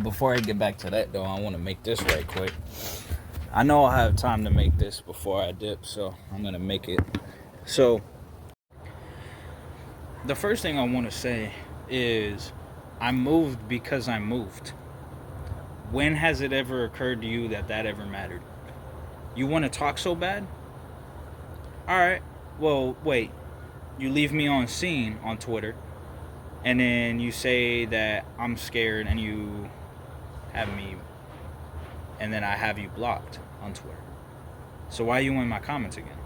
Before I get back to that, though, I want to make this right quick. I know I have time to make this before I dip, so I'm going to make it. So, the first thing I want to say is I moved because I moved. When has it ever occurred to you that that ever mattered? You want to talk so bad? Alright, well, wait. You leave me on scene on Twitter, and then you say that I'm scared and you have me, and then I have you blocked on Twitter. So why are you in my comments again?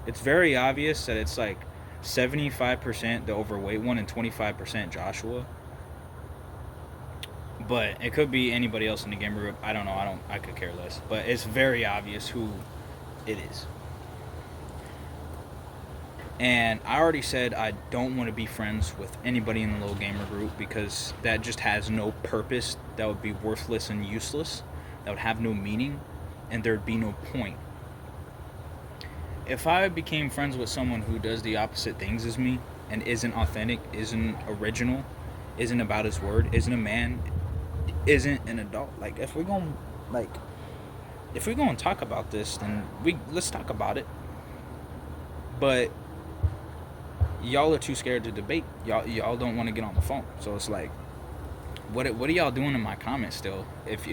It's very obvious that it's like 75% the overweight one and 25% Joshua. But it could be anybody else in the gamer group. I don't know. I could care less. But it's very obvious who it is. And I already said I don't want to be friends with anybody in the little gamer group because that just has no purpose. That would be worthless and useless. That would have no meaning, and there'd be no point. If I became friends with someone who does the opposite things as me and isn't authentic, isn't original, isn't about his word, isn't a man, isn't an adult, like if we're going to talk about this, then let's talk about it. But y'all are too scared to debate. Y'all don't want to get on the phone. So it's like, what are y'all doing in my comments still? If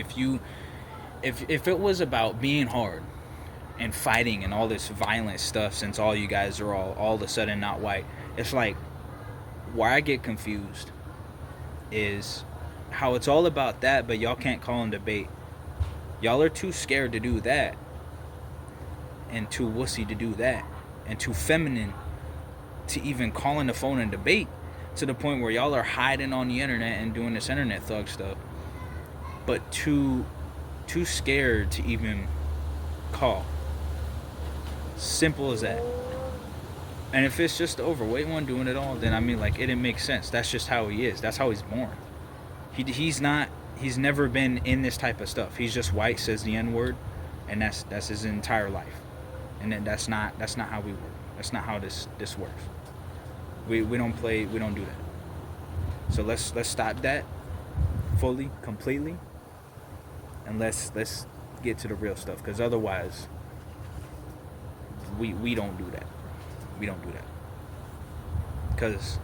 it was about being hard and fighting and all this violent stuff, since all you guys are all of a sudden not white, it's like, where I get confused is how it's all about that, but y'all can't call and debate. Y'all are too scared to do that, and too wussy to do that, and too feminine to even call in the phone and debate, to the point where y'all are hiding on the internet and doing this internet thug stuff, but too scared to even call. Simple as that. And if it's just the overweight one doing it all, then I mean, like, it didn't make sense. That's just how he is. That's how he's born. He's never been in this type of stuff. He's just white, says the N-word, and that's his entire life. And then that's not how we work. That's not how this works. We don't do that. So let's stop that fully, completely, and let's get to the real stuff, because otherwise we don't do that. We don't do that. Because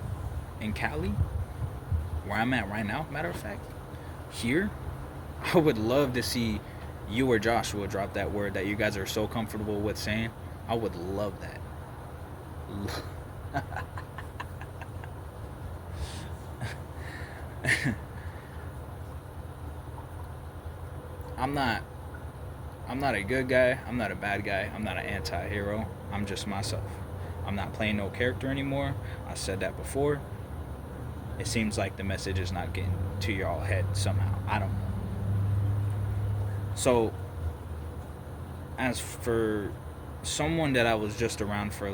in Cali, where I'm at right now, matter of fact, here, I would love to see you or Joshua drop that word that you guys are so comfortable with saying. I would love that. I'm not a good guy. I'm not a bad guy. I'm not an anti-hero. I'm just myself. I'm not playing no character anymore. I said that before. It seems like the message is not getting to y'all head somehow. I don't know. So, as for someone that I was just around for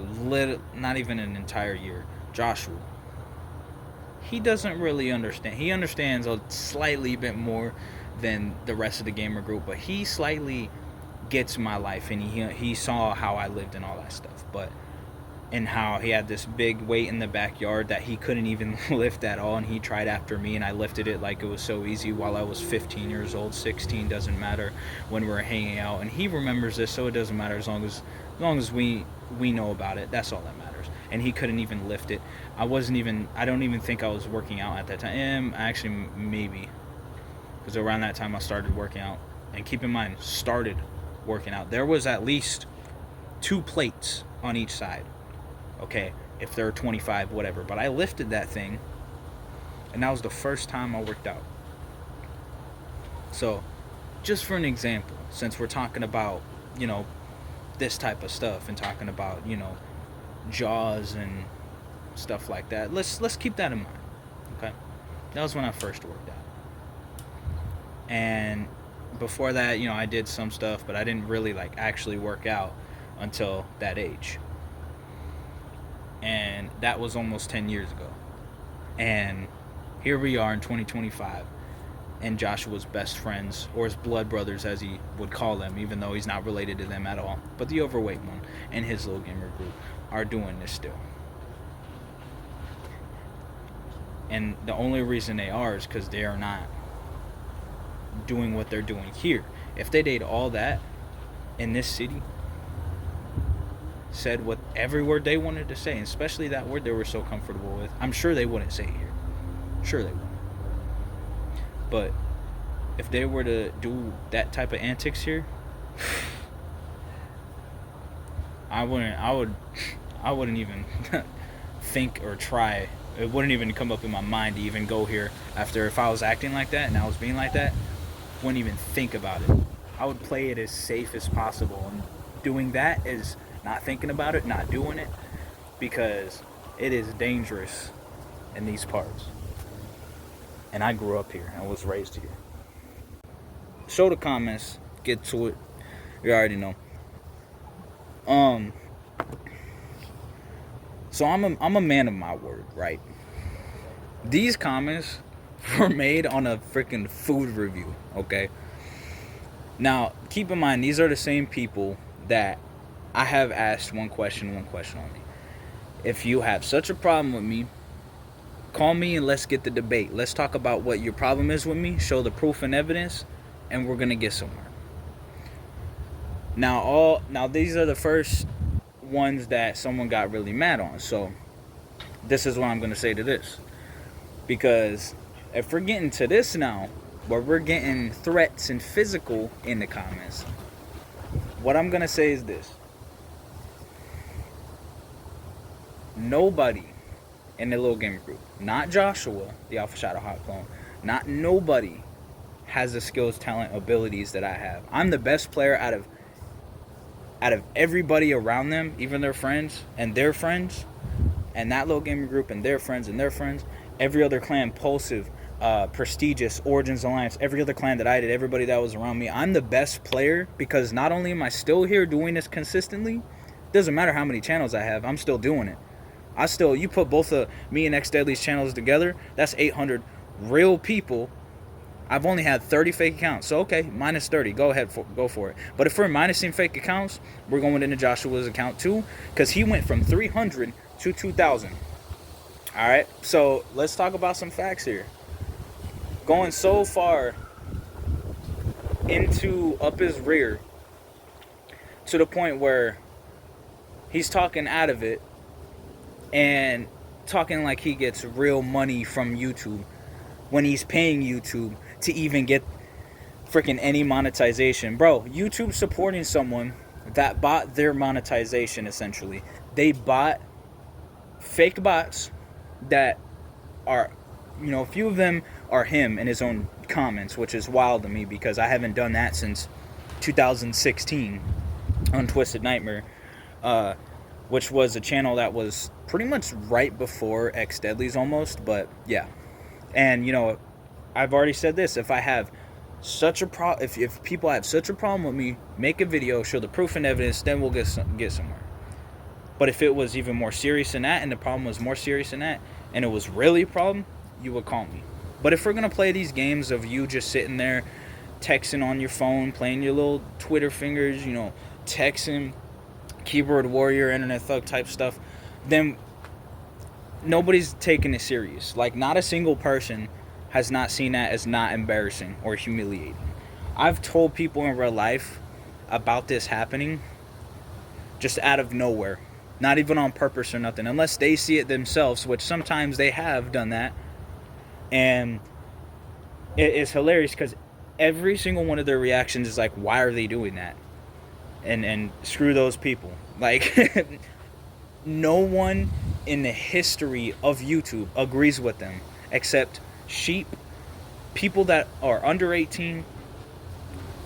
not even an entire year, Joshua, he doesn't really understand. He understands a slightly bit more than the rest of the gamer group, but he slightly gets my life, and he saw how I lived and all that stuff. But and how he had this big weight in the backyard that he couldn't even lift at all, and he tried after me, and I lifted it like it was so easy while I was 15 years old, 16, doesn't matter, when we were hanging out. And he remembers this, so it doesn't matter as long as we know about it. That's all that matters. And he couldn't even lift it. I don't even think I was working out at that time. Actually, maybe, because around that time I started working out. And keep in mind, started working out. There was at least 2 plates on each side. Okay, if they're 25, whatever. But I lifted that thing, and that was the first time I worked out. So, just for an example, since we're talking about, this type of stuff, and talking about, Jaws and stuff like that, let's keep that in mind. Okay, that was when I first worked out. And before that, I did some stuff, but I didn't really actually work out until that age. And that was almost 10 years ago. And here we are in 2025, and Joshua's best friends, or his blood brothers as he would call them, even though he's not related to them at all, but the overweight one and his little gamer group, are doing this still. And the only reason they are is because they are not doing what they're doing here. If they did all that in this city, said what every word they wanted to say, and especially that word they were so comfortable with, I'm sure they wouldn't say it here. Sure they wouldn't. But if they were to do that type of antics here, I wouldn't even think or try. It wouldn't even come up in my mind to even go here after. If I was acting like that and I was being like that, wouldn't even think about it. I would play it as safe as possible, and doing that is not thinking about it, not doing it, because it is dangerous in these parts. And I grew up here and was raised here. Show the comments, get to it. You already know. So I'm a man of my word, right? These comments were made on a freaking food review, okay? Now, keep in mind, these are the same people that I have asked one question only. If you have such a problem with me, call me and let's get the debate. Let's talk about what your problem is with me, show the proof and evidence, and we're gonna get somewhere. Now these are the first ones that someone got really mad on. So this is what I'm gonna say to this. Because if we're getting to this now, where we're getting threats and physical in the comments, what I'm gonna say is this. Nobody in the little gamer group, not Joshua, the Alpha Shadow Hot Clone, not nobody has the skills, talent, abilities that I have. I'm the best player out of everybody around them, even their friends and their friends, and that little gaming group and their friends and their friends. Every other clan, Pulsive, Prestigious, Origins Alliance, every other clan that I did, everybody that was around me, I'm the best player because not only am I still here doing this consistently, doesn't matter how many channels I have, I'm still doing it. You put both of me and X Deadly's channels together, that's 800 real people. I've only had 30 fake accounts, so okay, minus 30, go for it. But if we're minusing fake accounts, we're going into Joshua's account too, because he went from 300 to 2,000. All right, so let's talk about some facts here. Going so far into up his rear to the point where he's talking out of it and talking like he gets real money from YouTube when he's paying YouTube to even get freaking any monetization. Bro, YouTube supporting someone that bought their monetization, essentially. They bought fake bots that are, a few of them are him in his own comments, which is wild to me because I haven't done that since 2016 on Twisted Nightmare, which was a channel that was pretty much right before X Deadly's almost, but yeah. And, I've already said this, if I have such a if people have such a problem with me, make a video, show the proof and evidence, then we'll get somewhere. But if it was even more serious than that, and the problem was more serious than that, and it was really a problem, you would call me. But if we're going to play these games of you just sitting there, texting on your phone, playing your little Twitter fingers, texting, keyboard warrior, internet thug type stuff, then nobody's taking it serious. Like, not a single person has not seen that as not embarrassing or humiliating. I've told people in real life about this happening just out of nowhere. Not even on purpose or nothing. Unless they see it themselves, which sometimes they have done that. And it is hilarious because every single one of their reactions is like, why are they doing that? And screw those people. Like, no one in the history of YouTube agrees with them except sheep, people that are under 18,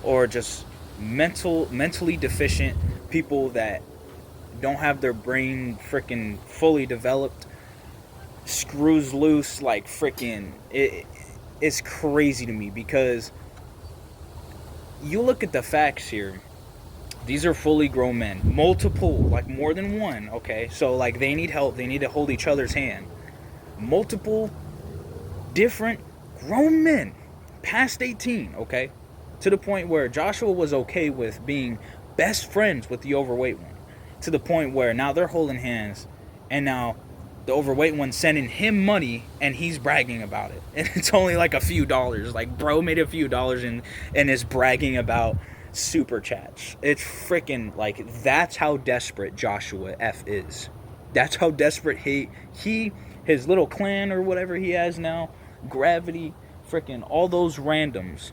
or just mentally deficient people that don't have their brain freaking fully developed, screws loose, like freaking it's crazy to me because you look at the facts here. These are fully grown men, multiple, like more than one, okay? So like they need help, they need to hold each other's hand. Multiple different grown men past 18, okay? To the point where Joshua was okay with being best friends with the overweight one. To the point where now they're holding hands, and now the overweight one sending him money, and he's bragging about it. And it's only like a few dollars. Like, bro made a few dollars and is bragging about super chats. It's freaking, like, that's how desperate Joshua F is. That's how desperate his little clan or whatever he has now, Gravity, freaking all those randoms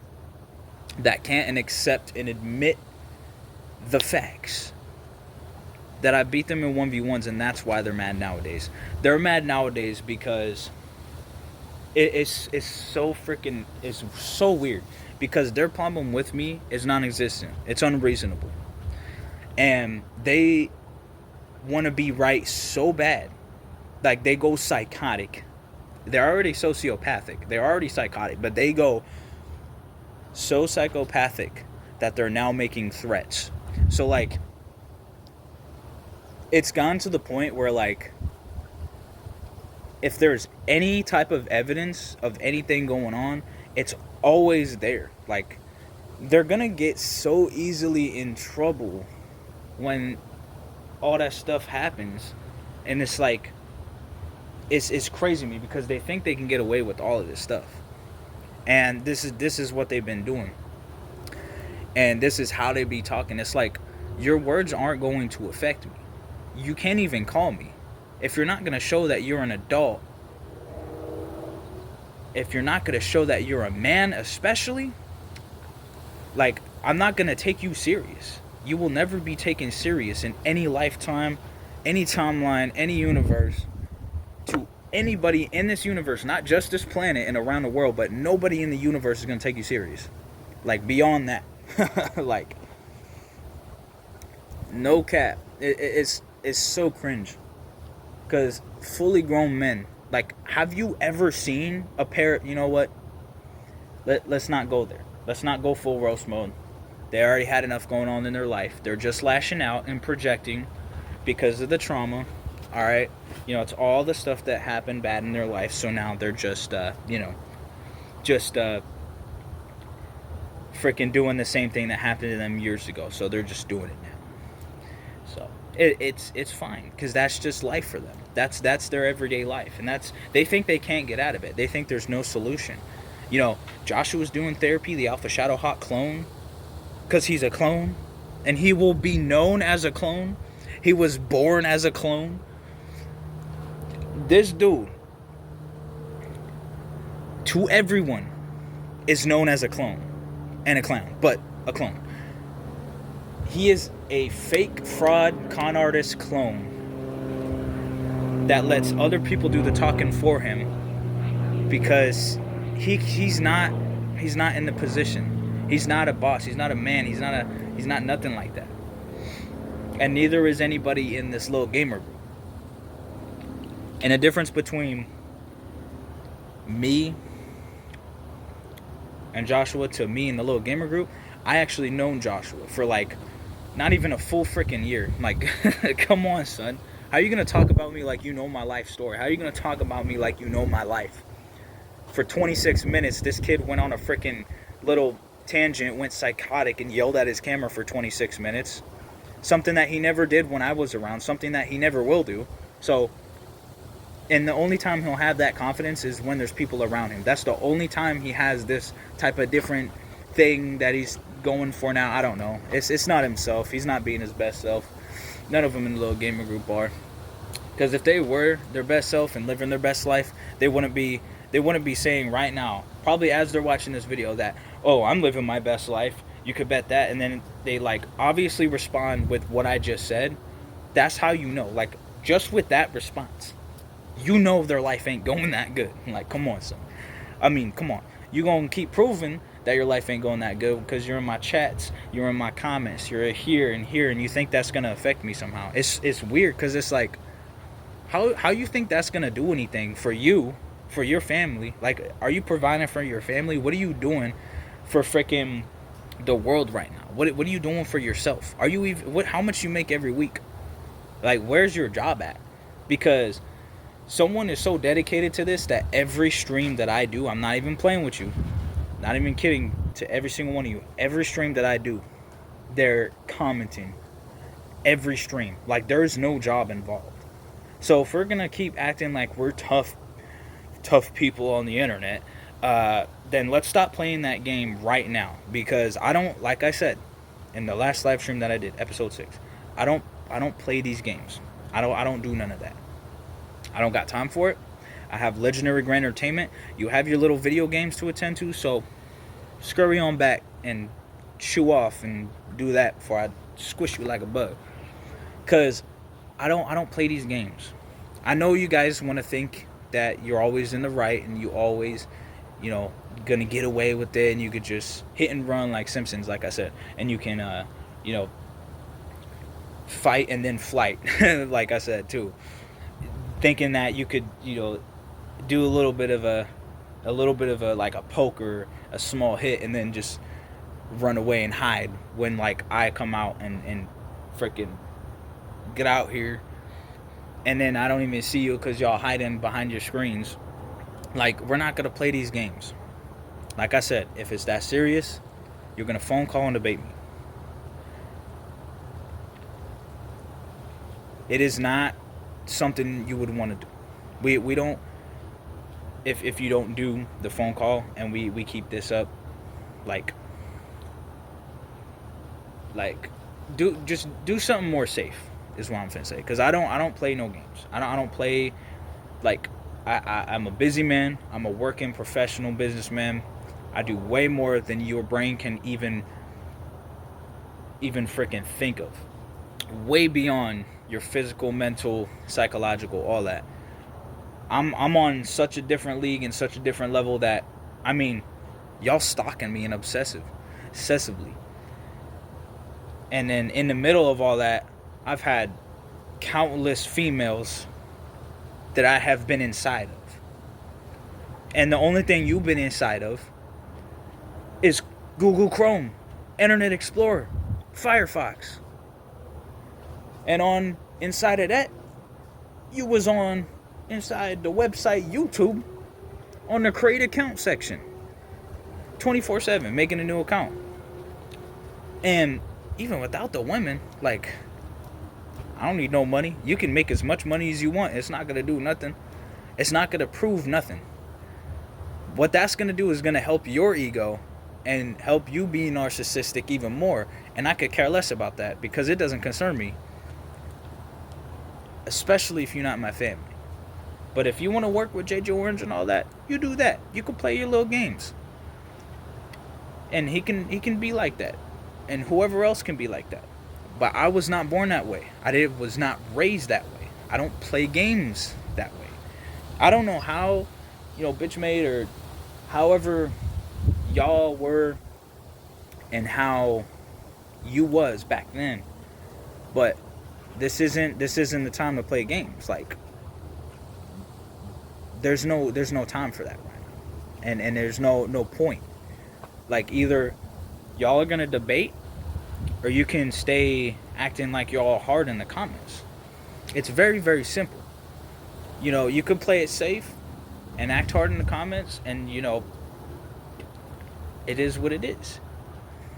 that can't accept and admit the facts that I beat them in 1v1s, and that's why they're mad nowadays. They're mad nowadays because it's so freaking, it's so weird, because their problem with me is non-existent. It's unreasonable. And they want to be right so bad. Like, they go psychotic. They're already sociopathic. They're already psychotic, but they go so psychopathic that they're now making threats. So, like, it's gone to the point where, like, if there's any type of evidence of anything going on, it's always there. Like, they're gonna get so easily in trouble when all that stuff happens. And it's like, it's crazy to me, because they think they can get away with all of this stuff. And this is what they've been doing. And this is how they be talking. It's like, your words aren't going to affect me. You can't even call me. If you're not going to show that you're an adult, if you're not going to show that you're a man especially, like, I'm not going to take you serious. You will never be taken serious in any lifetime, any timeline, any universe, to anybody in this universe, not just this planet and around the world, but nobody in the universe is going to take you serious. Like, beyond that. Like, no cap. It's so cringe. Because fully grown men, like, have you ever seen a pair? You know what? Let's not go there. Let's not go full roast mode. They already had enough going on in their life. They're just lashing out and projecting because of the trauma. All right, you know, it's all the stuff that happened bad in their life. So now they're just, freaking doing the same thing that happened to them years ago. So they're just doing it now. So it's fine, because that's just life for them. That's their everyday life, and they think they can't get out of it. They think there's no solution. You know, Joshua's doing therapy, the Alpha Shadow Hawk clone, because he's a clone, and he will be known as a clone. He was born as a clone. This dude, to everyone, is known as a clone and a clown, but a clone. He is a fake fraud con artist clone that lets other people do the talking for him, because he's not in the position. He's not a boss. He's not a man. He's not nothing like that. And neither is anybody in this little gamer group. And the difference between me and Joshua to me in the little gamer group, I actually known Joshua for, like, not even a full freaking year. Like, come on, son. How are you going to talk about me like you know my life story? How are you going to talk about me like you know my life? For 26 minutes, this kid went on a freaking little tangent, went psychotic, and yelled at his camera for 26 minutes. Something that he never did when I was around. Something that he never will do. So, and the only time he'll have that confidence is when there's people around him. That's the only time he has this type of different thing that he's going for now. I don't know. It's not himself. He's not being his best self. None of them in the little gamer group are. Because if they were their best self and living their best life, they wouldn't be saying right now, probably as they're watching this video, that, oh, I'm living my best life. You could bet that. And then they, like, obviously respond with what I just said. That's how you know. Like, just with that response, you know their life ain't going that good. Like, come on, son. I mean, come on. You gonna keep proving that your life ain't going that good because you're in my chats, you're in my comments, you're here, and you think that's gonna affect me somehow. It's weird, because it's like, how you think that's gonna do anything for you, for your family? Like, are you providing for your family? What are you doing for freaking the world right now? What are you doing for yourself? Are you even, how much you make every week? Like, where's your job at? Because someone is so dedicated to this that every stream that I do, I'm not even playing with you, not even kidding, to every single one of you, every stream that I do, they're commenting every stream. Like, there's no job involved. So if we're gonna keep acting like we're tough people on the internet, then let's stop playing that game right now. Because I don't, like I said in the last live stream that I did, episode 6, I don't play these games. I don't do none of that. I don't got time for it. I have Legendary Grand Entertainment. You have your little video games to attend to, so scurry on back and chew off and do that before I squish you like a bug. Cause I don't play these games. I know you guys want to think that you're always in the right and you always, gonna get away with it, and you could just hit and run like Simpsons, like I said, and you can, fight and then flight, like I said too, thinking that you could, do a little bit of a like a poke or a small hit and then just run away and hide when like I come out and freaking get out here, and then I don't even see you because y'all hiding behind your screens. Like, we're not gonna play these games. Like I said, if it's that serious, you're gonna phone call and debate me. It is not something you would want to do. We don't. If you don't do the phone call and we keep this up, like do something more safe is what I'm finna say. Because I don't play no games. I don't play, like, I'm a busy man. I'm a working professional businessman. I do way more than your brain can even freaking think of. Way beyond your physical, mental, psychological, all that. I'm on such a different league and such a different level that, I mean, y'all stalking me and obsessively. And then in the middle of all that, I've had countless females that I have been inside of. And the only thing you've been inside of is Google Chrome, Internet Explorer, Firefox. And on inside of that, you was on inside the website YouTube on the create account section 24/7 making a new account. And even without the women, like, I don't need no money. You can make as much money as you want. It's not gonna do nothing. It's not gonna prove nothing. What that's gonna do is gonna help your ego and help you be narcissistic even more. And I could care less about that because it doesn't concern me, especially if you're not my family. But if you want to work with JJ Orange and all that, you do that. You can play your little games. And he can be like that. And whoever else can be like that. But I was not born that way. Was not raised that way. I don't play games that way. I don't know how, Bitchmade or however y'all were and how you was back then. But this isn't the time to play games. Like, there's no time for that right now. And there's no point. Like, either y'all are gonna debate or you can stay acting like you're all hard in the comments. It's very, very simple. You can play it safe and act hard in the comments, and it is what it is.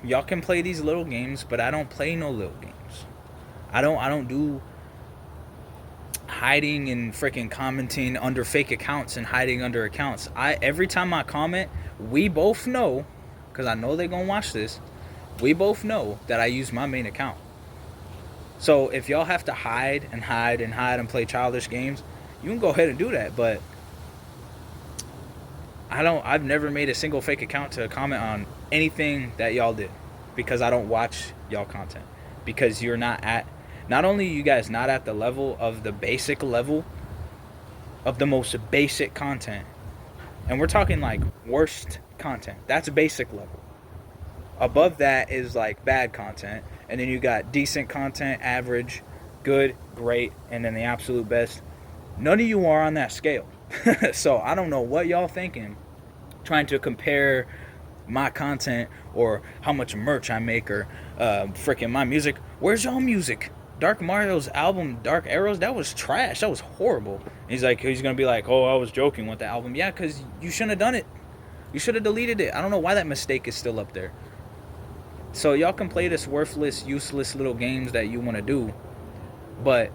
Y'all can play these little games, but I don't play no little games. I don't do hiding and freaking commenting under fake accounts and hiding under accounts. Every time I comment, we both know, because I know they're gonna watch this, we both know that I use my main account. So if y'all have to hide and play childish games, you can go ahead and do that. But I've never made a single fake account to comment on anything that y'all did, because I don't watch y'all content. Because you're not only you guys not at the level of the basic level of the most basic content, and we're talking like worst content. That's basic level. Above that is like bad content, and then you got decent content, average, good, great, and then the absolute best. None of you are on that scale. So I don't know what y'all thinking, trying to compare my content or how much merch I make or freaking my music. Where's y'all music? Dark Mario's album, Dark Arrows, that was trash. That was horrible. And he's gonna be like, oh, I was joking with the album. Yeah, because you shouldn't have done it. You should have deleted it. I don't know why that mistake is still up there. So y'all can play this worthless, useless little games that you want to do, but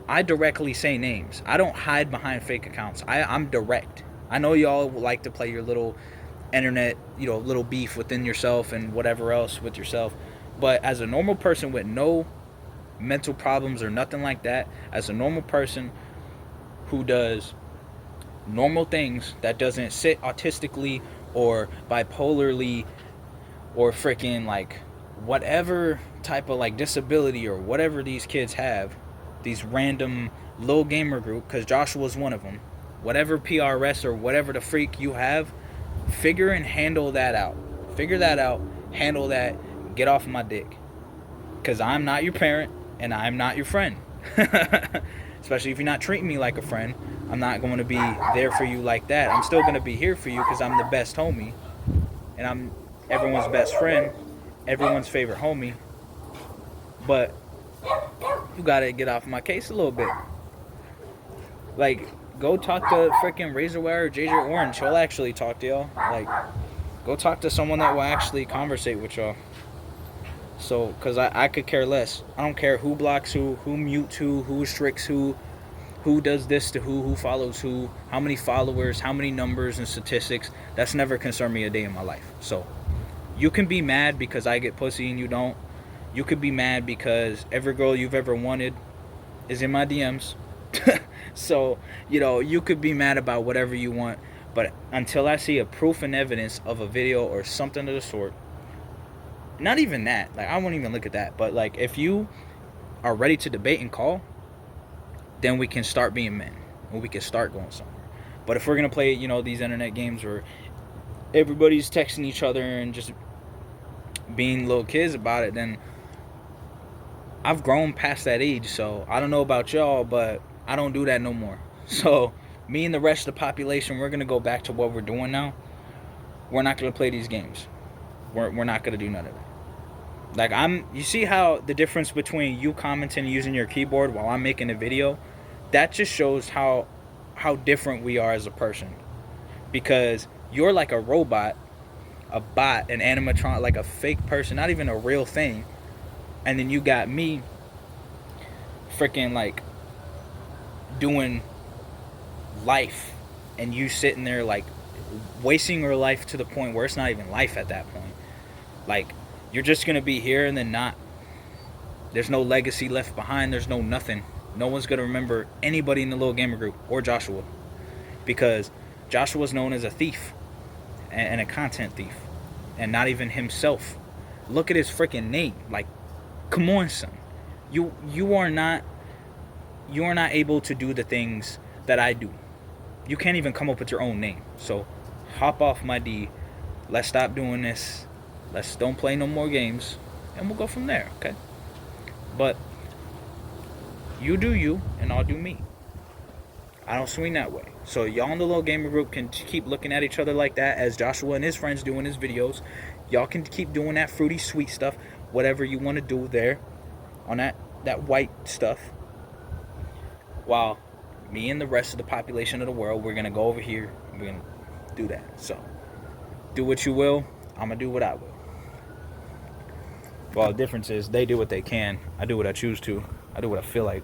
I directly say names. I don't hide behind fake accounts. I'm direct. I know y'all like to play your little internet, little beef within yourself and whatever else with yourself. But as a normal person with no mental problems or nothing like that, as a normal person who does normal things, that doesn't sit autistically or bipolarly or freaking like whatever type of like disability or whatever these kids have, these random little gamer group, because Joshua's one of them, whatever PRS or whatever the freak you have, figure and handle that out. Figure that out, handle that, get off my dick. Because I'm not your parent and I'm not your friend. Especially if you're not treating me like a friend. I'm not going to be there for you like that. I'm still going to be here for you because I'm the best homie. And I'm everyone's best friend, everyone's favorite homie. But you got to get off my case a little bit. Like, go talk to freaking Razorwire or JJ Orange. He'll actually talk to y'all. Like, go talk to someone that will actually conversate with y'all. So, because I could care less. I don't care who blocks who mutes who restricts who does this to who follows who, how many followers, how many numbers and statistics. That's never concerned me a day in my life. So, you can be mad because I get pussy and you don't. You could be mad because every girl you've ever wanted is in my DMs. So, you could be mad about whatever you want. But until I see a proof and evidence of a video or something of the sort, not even that. Like, I won't even look at that. But, like, if you are ready to debate and call, then we can start being men. Or we can start going somewhere. But if we're going to play, these internet games where everybody's texting each other and just being little kids about it, then I've grown past that age. So, I don't know about y'all, but I don't do that no more. So, me and the rest of the population, we're going to go back to what we're doing now. We're not going to play these games. We're not going to do none of it. Like, you see how the difference between you commenting and using your keyboard while I'm making a video? That just shows how different we are as a person. Because you're like a robot, a bot, an animatronic, like a fake person, not even a real thing. And then you got me freaking like doing life, and you sitting there like wasting your life to the point where it's not even life at that point. Like, you're just gonna be here and then not. There's no legacy left behind. There's no nothing. No one's gonna remember anybody in the little gamer group or Joshua, because Joshua's known as a thief and a content thief, and not even himself. Look at his freaking name. Like, come on, son. You are not able to do the things that I do. You can't even come up with your own name. So hop off my D. Let's stop doing this. Let's don't play no more games, and we'll go from there, okay? But you do you, and I'll do me. I don't swing that way. So y'all in the little gamer group can keep looking at each other like that, as Joshua and his friends do in his videos. Y'all can keep doing that fruity sweet stuff, whatever you want to do there on that white stuff. While me and the rest of the population of the world, we're going to go over here and we're going to do that. So do what you will. I'm going to do what I will. Well, the difference is they do what they can. I do what I choose to. I do what I feel like.